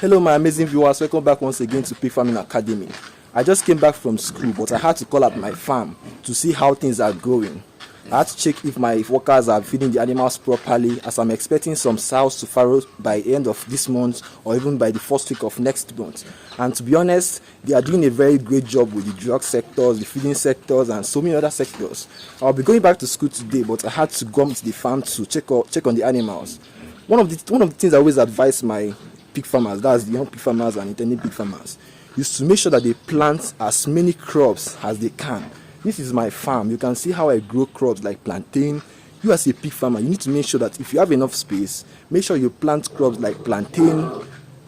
Hello my amazing viewers, welcome back once again to Pig Farming Academy. I just came back from school, but I had to call up my farm to see how things are going. I had to check if my workers are feeding the animals properly, as I'm expecting some sows to farrow by the end of this month or even by the first week of next month. And to be honest, they are doing a very great job with the drug sectors, the feeding sectors and so many other sectors. I'll be going back to school today, but I had to go to the farm to check on the animals. One of the things I always advise my pig farmers, that's the young pig farmers and intending pig farmers, is to make sure that they plant as many crops as they can. This is my farm. You can see how I grow crops like plantain. You as a pig farmer, you need to make sure that if you have enough space, make sure you plant crops like plantain,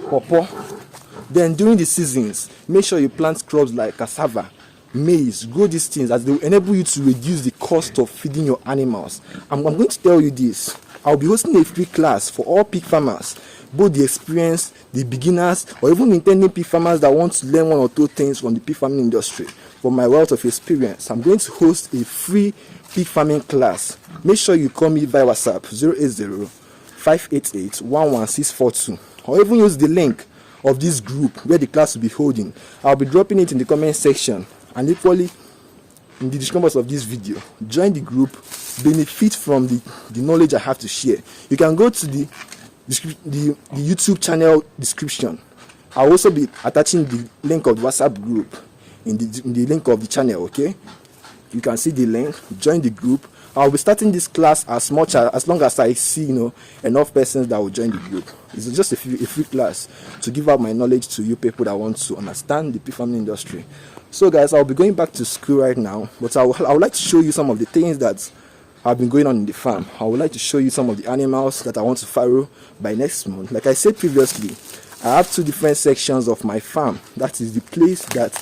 pawpaw. Then during the seasons, make sure you plant crops like cassava, maize. Grow these things as they will enable you to reduce the cost of feeding your animals. I'm going to tell you this. I'll be hosting a free class for all pig farmers, both the experienced, the beginners, or even intending pig farmers that want to learn one or two things from the pig farming industry. From my wealth of experience, I'm going to host a free pig farming class. Make sure you call me via WhatsApp 080-588-11642, or even use the link of this group where the class will be holding. I'll be dropping it in the comment section and equally in the description box of this video. Join the group, benefit from the knowledge I have to share. You can go to the YouTube channel description. I'll also be attaching the link of the WhatsApp group in the link of the channel. Okay, you can see the link. Join the group. I'll be starting this class as long as I see enough persons that will join the group. It's just a free class to give out my knowledge to you people that want to understand the pig farming industry. So guys, I'll be going back to school right now, but I would like to show you some of the things that have been going on in the farm. I would like to show you some of the animals that I want to farrow by next month. Like I said previously, I have two different sections of my farm. That is the place that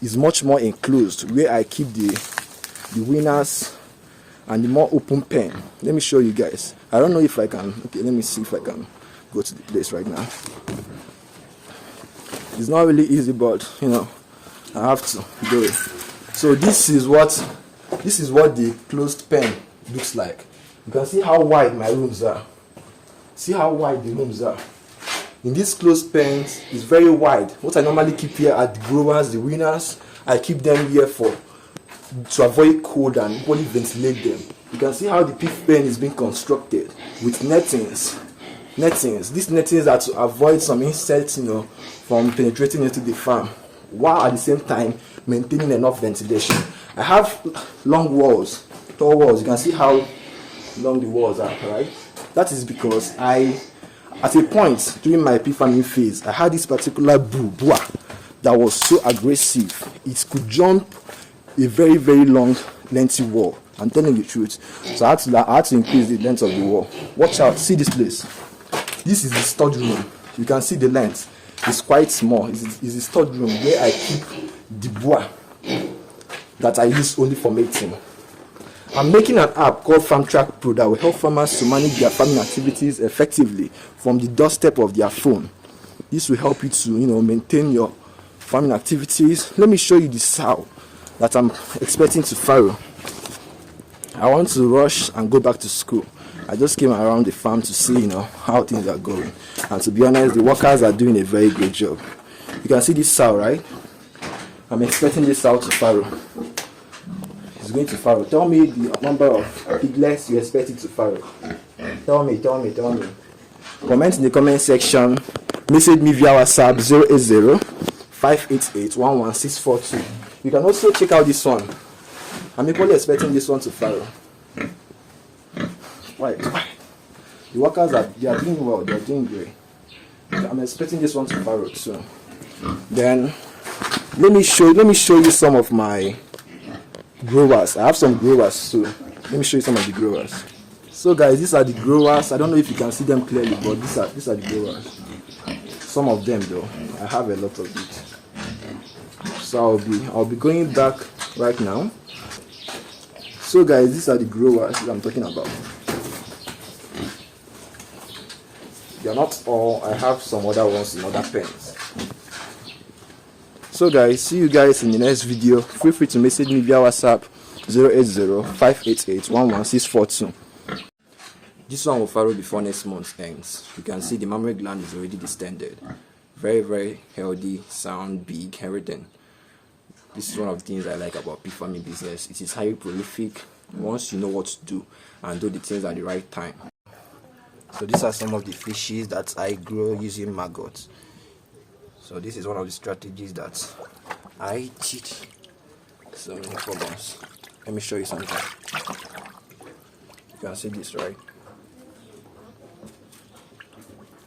is much more enclosed, where I keep the winners, and the more open pen. Let me show you guys. I don't know if I can. Okay, let me see if I can go to the place right now. It's not really easy, but I have to do it. So this is what the closed pen looks like. You can see how wide my rooms are. See how wide the rooms are. In these closed pens, it's very wide. What I normally keep here are the growers, the winners. I keep them here to avoid cold and equally ventilate them. You can see how the pig pen is being constructed with nettings. These nettings are to avoid some insects, from penetrating into the farm, while at the same time maintaining enough ventilation. I have long walls, tall walls. You can see how long the walls are, right? That is because at a point during my pig farming phase, I had this particular boa that was so aggressive. It could jump a very, very long, lengthy wall. I'm telling you the truth. So I had to increase the length of the wall. Watch out, see this place. This is the stud room. You can see the length. It's quite small. It's the stud room where I keep the boa that I use only for mating. I'm making an app called FarmTrack Pro that will help farmers to manage their farming activities effectively from the doorstep of their phone. This will help you to, maintain your farming activities. Let me show you the sow that I'm expecting to farrow. I want to rush and go back to school. I just came around the farm to see, how things are going. And to be honest, the workers are doing a very great job. You can see this sow, right? I'm expecting this sow to farrow. It's going to farrow. Tell me the number of piglets you expect it to farrow. Tell me. Comment in the comment section. Message me via WhatsApp 080-588-11642. You can also check out this one. I'm equally expecting this one to farrow. Why? The workers are doing well. They are doing great. I'm expecting this one to farrow too. Then let me show you some of my growers. I have some growers too. Let me show you some of the growers. So guys, these are the growers. I don't know if you can see them clearly, but these are the growers. Some of them though, I have a lot of it. So I'll be going back right now. So guys, these are the growers that I'm talking about. They are not all. I have some other ones in other pens. So guys, see you guys in the next video. Feel free to message me via WhatsApp 080-588-11642. This one will farrow before next month ends. You can see the mammary gland is already distended. Very, very healthy, sound, big, everything. This is one of the things I like about pig farming business. It is highly prolific once you know what to do and do the things at the right time. So these are some of the fishes that I grow using maggots. So this is one of the strategies that I teach. So no problems. Let me show you something. You can see this, right?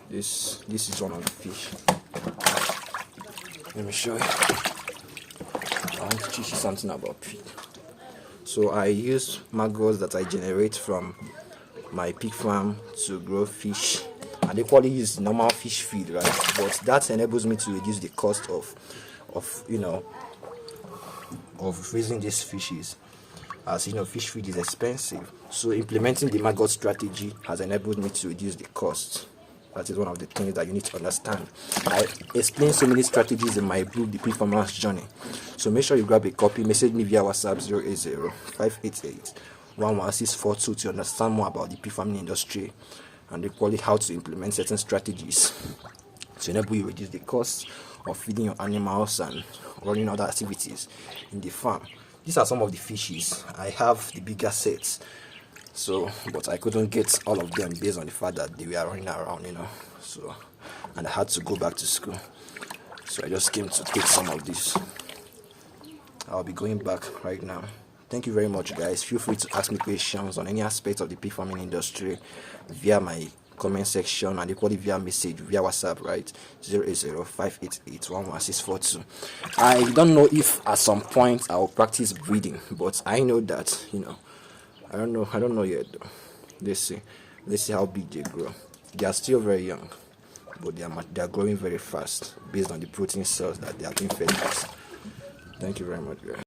This is one of the fish. Let me show you. I want to teach you something about pig. So I use maggots that I generate from my pig farm to grow fish, and they probably use normal fish feed, right? But that enables me to reduce the cost of raising these fishes, as you know, fish feed is expensive. So implementing the maggot strategy has enabled me to reduce the cost. That is one of the things that you need to understand. I explain so many strategies in my book, The Pig Farmer's Journey. So make sure you grab a copy. Message me via WhatsApp 080-588-11642 to understand more about the pig farming industry and equally how to implement certain strategies to enable you reduce the cost of feeding your animals and running other activities in the farm. These are some of the fishes. I have the bigger sets. But I couldn't get all of them based on the fact that they were running around, So, and I had to go back to school. So I just came to take some of this. I'll be going back right now. Thank you very much, guys. Feel free to ask me questions on any aspect of the pig farming industry via my comment section and equally via message via WhatsApp, right? 080-588-11642. I don't know if at some point I will practice breeding, but I know that, I don't know yet though. Let's see how big they grow. They are still very young, but they are growing very fast based on the protein cells that they are being fed with. Thank you very much, guys.